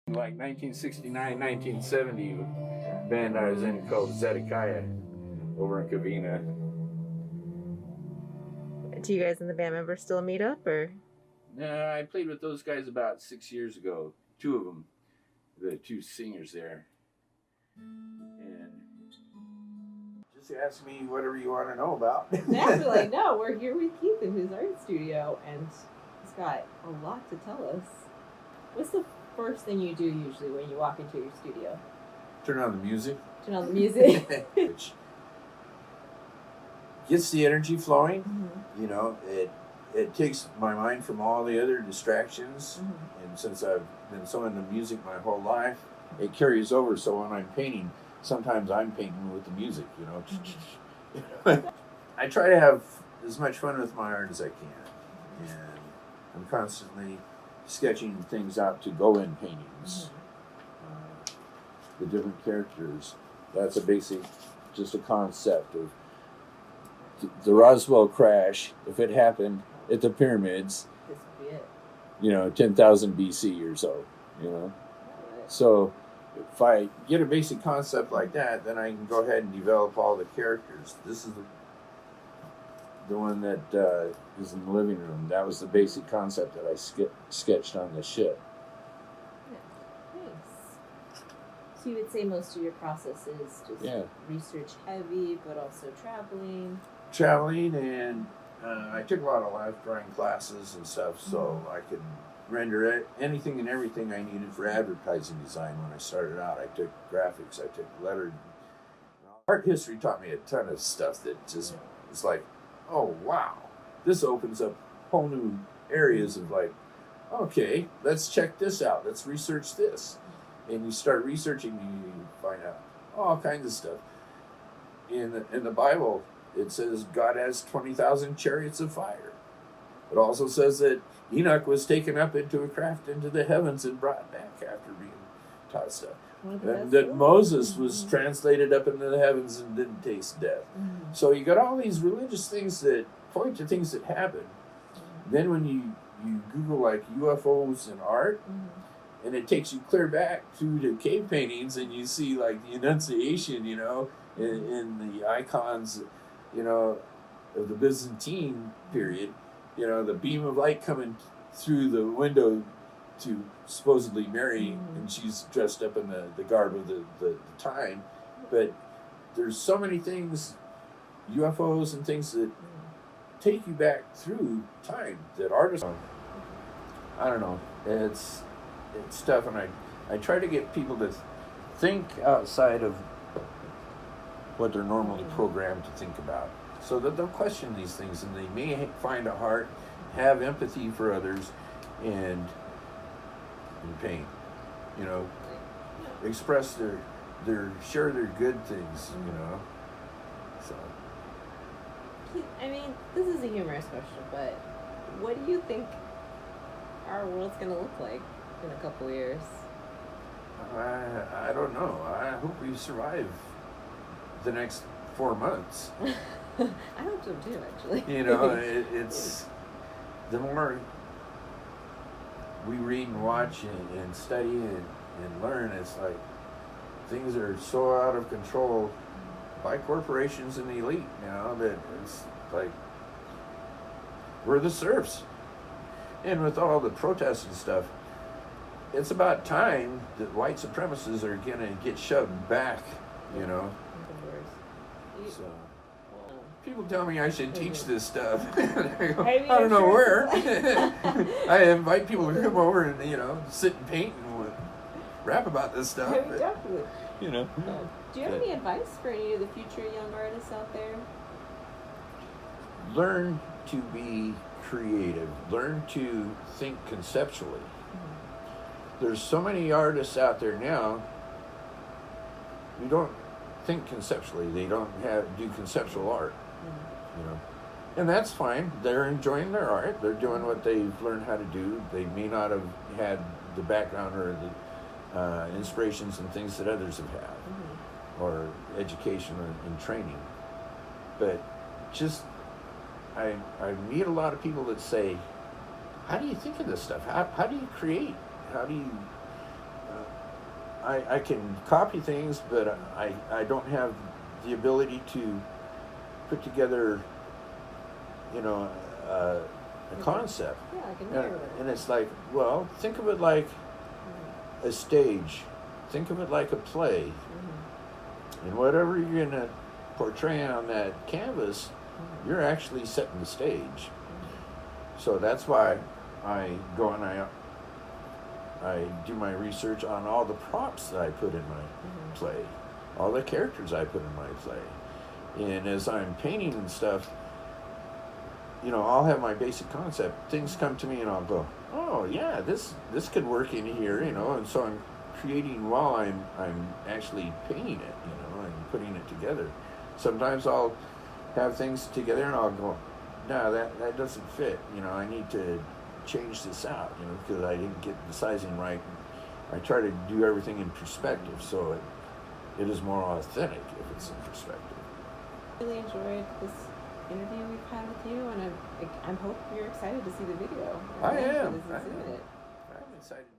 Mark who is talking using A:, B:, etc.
A: Like 1969, 1970, band I was in called Zedekiah over in Covina.
B: Do you guys and the band members still meet up, or?
A: No, I played with those guys about 6 years ago. Two of them, the two singers there. And just ask me whatever you want to know about.
B: Naturally, no. We're here with Keith in his art studio, and he's got a lot to tell us. What's the first thing you do usually when you walk into your studio?
A: Turn on the music.
B: Turn on the music.
A: Which gets the energy flowing.
B: Mm-hmm.
A: You know, it takes my mind from all the other distractions.
B: Mm-hmm.
A: And since I've been so into music my whole life, it carries over. So when I'm painting, sometimes I'm painting with the music, you know. Mm-hmm. I try to have as much fun with my art as I can. And I'm constantly sketching things out to go in paintings. The different characters. That's a basic, just a concept of the Roswell crash. If it happened at the pyramids,
B: This would be it.
A: you know, 10,000 BC or so, you know. So if I get a basic concept like that, then I can go ahead and develop all the characters. This is the one that is in the living room. That was the basic concept that I sketched on the ship.
B: Yeah. Nice. So you would say most of your process is just research heavy, but also traveling?
A: Traveling, and I took a lot of life drawing classes and stuff, so I could render anything and everything I needed for advertising design. When I started out, I took graphics, I took lettering. Art history taught me a ton of stuff that just was like, oh wow, this opens up whole new areas of like, okay, let's check this out, let's research this. And you start researching, you find out all kinds of stuff. In the Bible, it says God has 20,000 chariots of fire. It also says that Enoch was taken up into a craft into the heavens and brought back after being taught stuff. And that Moses was translated up into the heavens and didn't taste death.
B: Mm-hmm.
A: So you got all these religious things that point to things that happen. Then when you Google like UFOs and art, and it takes you clear back to the cave paintings, and you see like the Annunciation, you know, in the icons, you know, of the Byzantine period, you know, the beam of light coming through the window to supposedly Mary, and she's dressed up in the garb of the time. But there's so many things, UFOs and things that take you back through time that artists, I don't know, it's tough, and I try to get people to think outside of what they're normally programmed to think about, so that they'll question these things, and they may find a heart, have empathy for others, and pain, you know, express share their good things, you know. So
B: I mean, this is a humorous question, but what do you think our world's gonna look like in a couple years?
A: I don't know. I hope we survive the next 4 months.
B: I hope so too, actually.
A: You know, it's the more we read and watch and study and learn, it's like things are so out of control by corporations and the elite now that it's like we're the serfs. And with all the protests and stuff, it's about time that white supremacists are going to get shoved back, you know. So people tell me I should teach this stuff. I don't know where. I invite people to come over and, you know, sit and paint and rap about this stuff.
B: Definitely.
A: You know.
B: Do you have any advice for any of the future young artists out there?
A: Learn to be creative. Learn to think conceptually. There's so many artists out there now who don't think conceptually. They don't do conceptual art. You know, and that's fine. They're enjoying their art. They're doing what they've learned how to do. They may not have had the background or the inspirations and things that others have had, or education and training. But just, I meet a lot of people that say, how do you think of this stuff? How do you create? How do you I can copy things, but I don't have the ability to put together, you know, a concept.
B: Yeah, like a narrative.
A: And it's like, well, think of it like a stage. Think of it like a play.
B: Mm-hmm.
A: And whatever you're going to portray on that canvas, you're actually setting the stage.
B: Mm-hmm.
A: So that's why I go and I do my research on all the props that I put in my play, all the characters I put in my play. And as I'm painting and stuff, you know, I'll have my basic concept. Things come to me and I'll go, oh yeah, this could work in here, you know. And so I'm creating while I'm actually painting it, you know, and putting it together. Sometimes I'll have things together and I'll go, no, that doesn't fit. You know, I need to change this out, you know, because I didn't get the sizing right. I try to do everything in perspective, so it is more authentic if it's in perspective.
B: I really enjoyed this interview we've had with you, and I hope you're excited to see the video.
A: I am.
B: I'm excited.
A: I'm excited.